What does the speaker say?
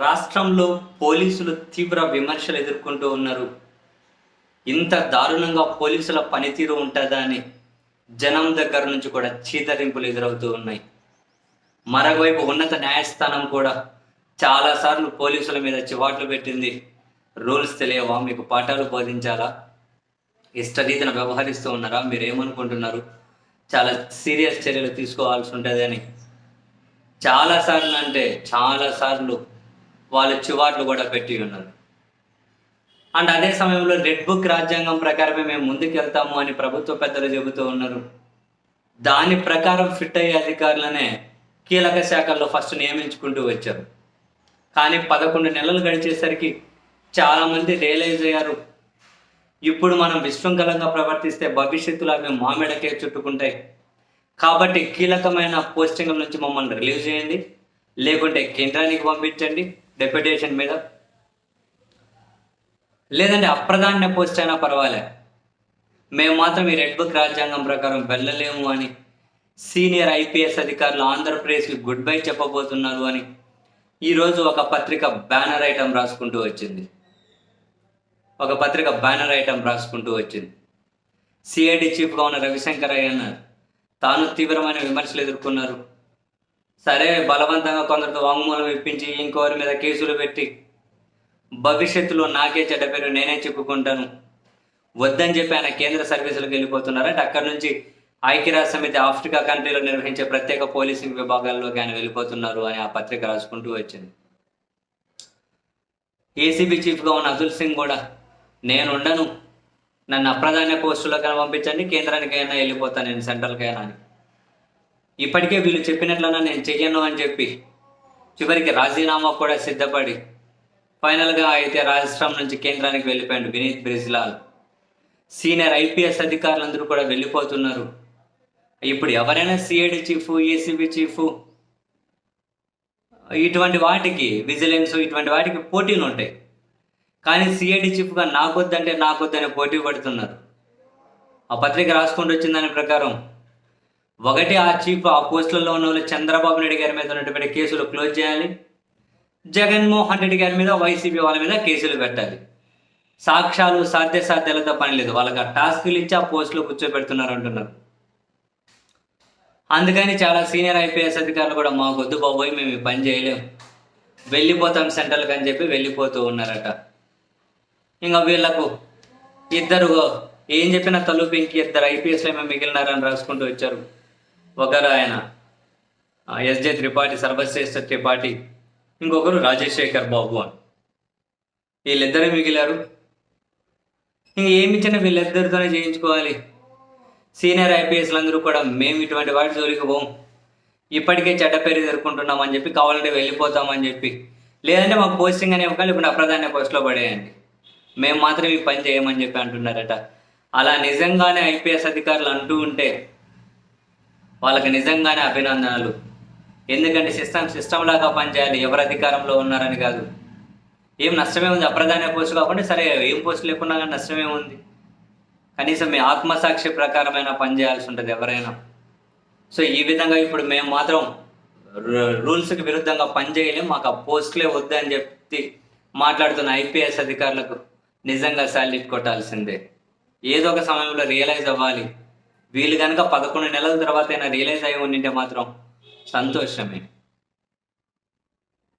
రాష్ట్రంలో పోలీసులు తీవ్ర విమర్శలు ఎదుర్కొంటూ ఉన్నారు. ఇంత దారుణంగా పోలీసుల పనితీరు ఉంటుందా అని జనం దగ్గర నుంచి కూడా చీదరింపులు ఎదురవుతూ ఉన్నాయి. మరోవైపు ఉన్నత న్యాయస్థానం కూడా చాలాసార్లు పోలీసుల మీద చివాట్లు పెట్టింది. రూల్స్ తెలియవా, మీకు పాఠాలు బోధించాలా, ఇష్టరీతిన వ్యవహరిస్తూ ఉన్నారా, మీరేమనుకుంటున్నారు, చాలా సీరియస్ చర్యలు తీసుకోవాల్సి ఉంటుంది అని చాలాసార్లు వాళ్ళు చివాట్లు కూడా పెట్టి ఉన్నారు. అండ్ అదే సమయంలో రెడ్ బుక్ రాజ్యాంగం ప్రకారమే మేము ముందుకు వెళ్తాము అని ప్రభుత్వ పెద్దలు చెబుతూ ఉన్నారు. దాని ప్రకారం ఫిట్ అయ్యే అధికారులనే కీలక శాఖల్లో ఫస్ట్ నియమించుకుంటూ వచ్చారు. కానీ 11 నెలలు గడిచేసరికి చాలామంది రియలైజ్ అయ్యారు, ఇప్పుడు మనం విశృంఖలంగా ప్రవర్తిస్తే భవిష్యత్తులో అవి మామిడకే చుట్టుకుంటాయి. కాబట్టి కీలకమైన పోస్టింగ్ల నుంచి మమ్మల్ని రిలీవ్ చేయండి, లేకుంటే కేంద్రానికి పంపించండి డెప్యుటేషన్ మీద, లేదంటే అప్రధాన్య పోస్ట్ అయినా పర్వాలే, మేము మాత్రం ఈ రెడ్ బుక్ రాజ్యాంగం ప్రకారం వెళ్ళలేము అని సీనియర్ ఐపీఎస్ అధికారులు ఆంధ్రప్రదేశ్కి గుడ్ బై చెప్పబోతున్నారు అని ఈరోజు ఒక పత్రిక బ్యానర్ ఐటమ్ రాసుకుంటూ వచ్చింది. సిఐడి చీఫ్గా ఉన్న రవిశంకర్ అయ్యన్న తాను తీవ్రమైన విమర్శలు ఎదుర్కొన్నారు. సరే, బలవంతంగా కొందరితో వాంగ్మూలం ఇప్పించి ఇంకోరి మీద కేసులు పెట్టి భవిష్యత్తులో నాకే చెడ్డ పేరు నేనే చెప్పుకుంటాను వద్దని చెప్పి ఆయన కేంద్ర సర్వీసులకు వెళ్ళిపోతున్నారంటే అక్కడి నుంచి ఐక్యరాజ్య సమితి ఆఫ్రికా కంట్రీలో నిర్వహించే ప్రత్యేక పోలీసింగ్ విభాగాల్లోకి ఆయన వెళ్ళిపోతున్నారు అని ఆ పత్రిక రాసుకుంటూ వచ్చింది. ఏసీబీ చీఫ్గా ఉన్న అతుల్ సింగ్ కూడా నేను ఉండను, నన్ను అప్రధాన్య పోస్టులకైనా పంపించండి, కేంద్రానికైనా వెళ్ళిపోతాను నేను, సెంట్రల్కైనా అని. ఇప్పటికే వీళ్ళు చెప్పినట్లన్నా నేను చెయ్యను అని చెప్పి చివరికి రాజీనామా కూడా సిద్ధపడి ఫైనల్గా అయితే రాజస్థాన్ నుంచి కేంద్రానికి వెళ్ళిపోయాడు వినీత్ బ్రిజ్లాల్. సీనియర్ ఐపీఎస్ అధికారులందరూ కూడా వెళ్ళిపోతున్నారు. ఇప్పుడు ఎవరైనా సిఐడి చీఫ్, ఏసీబీ చీఫ్, ఇటువంటి వాటికి విజిలెన్స్ ఇటువంటి వాటికి పోటీలు ఉంటాయి. కానీ సిఐడి చీఫ్గా నాకొద్దని పోటీ పడుతున్నారు. ఆ పత్రిక రాసుకుంటూ వచ్చిన దాని ప్రకారం ఒకటి, ఆ చీఫ్ ఆ పోస్టులలో ఉన్న వాళ్ళు చంద్రబాబు నాయుడు గారి మీద ఉన్నటువంటి కేసులు క్లోజ్ చేయాలి, జగన్మోహన్ రెడ్డి గారి మీద వైసీపీ వాళ్ళ మీద కేసులు పెట్టాలి. సాక్ష్యాలు సాధ్యాలతో పని లేదు, వాళ్ళకి ఆ టాస్కులు ఇచ్చి ఆ పోస్టులో కూర్చోబెడుతున్నారు అంటున్నారు. అందుకని చాలా సీనియర్ ఐపీఎస్ అధికారులు కూడా మాకొద్దు బాబోయ్, మేము ఈ పని చేయలేము, వెళ్ళిపోతాం సెంట్రల్కి అని చెప్పి వెళ్ళిపోతూ ఉన్నారట. ఇంకా వీళ్ళకు ఇద్దరు ఏం చెప్పినా తలుపు ఇంకి 2 ఐపీఎస్లు ఏమో మిగిలినారని రాసుకుంటూ వచ్చారు. ఒకరు ఆయన ఎస్జే త్రిపాఠి, సర్వశ్రేష్ఠ త్రిపాఠి, ఇంకొకరు రాజశేఖర్ బాబు అని. వీళ్ళిద్దరే మిగిలారు. ఇంక ఏమిచ్చినా వీళ్ళిద్దరితోనే చేయించుకోవాలి. సీనియర్ ఐపీఎస్లు అందరూ కూడా మేము ఇటువంటి వాటి జోలికి పోం, ఇప్పటికే చెడ్డ పేరు ఎదుర్కొంటున్నామని చెప్పి కావాలంటే వెళ్ళిపోతామని చెప్పి, లేదంటే మాకు పోస్టింగ్ అనే ఇవ్వకాలి, ఇప్పుడు అప్రధాన్య పోస్టులో పడేయండి, మేము మాత్రం ఈ పని చేయమని చెప్పి అంటున్నారట. అలా నిజంగానే ఐపీఎస్ అధికారులు అంటూ ఉంటే వాళ్ళకి నిజంగానే అభినందనలు. ఎందుకంటే సిస్టమ్ లాగా పనిచేయాలి, ఎవరు అధికారంలో ఉన్నారని కాదు. ఏం నష్టమే ఉంది, అప్రధాన్య పోస్టు కాకుండా సరే ఏం పోస్టు లేకున్నా కానీ నష్టమే ఉంది. కనీసం మీ ఆత్మసాక్షి ప్రకారమైన పని చేయాల్సి ఉంటుంది ఎవరైనా. సో ఈ విధంగా ఇప్పుడు మేము మాత్రం రూల్స్కి విరుద్ధంగా పని చేయలేము, మాకు ఆ పోస్టులే వద్దని చెప్పి మాట్లాడుతున్న ఐపీఎస్ అధికారులకు నిజంగా సాల్యూట్ కొట్టాల్సిందే. ఏదో ఒక సమయంలో రియలైజ్ అవ్వాలి. వీళ్ళు కనుక 11 నెలల తర్వాత అయినా రియలైజ్ అయ్యి ఉండింటే మాత్రం సంతోషమే.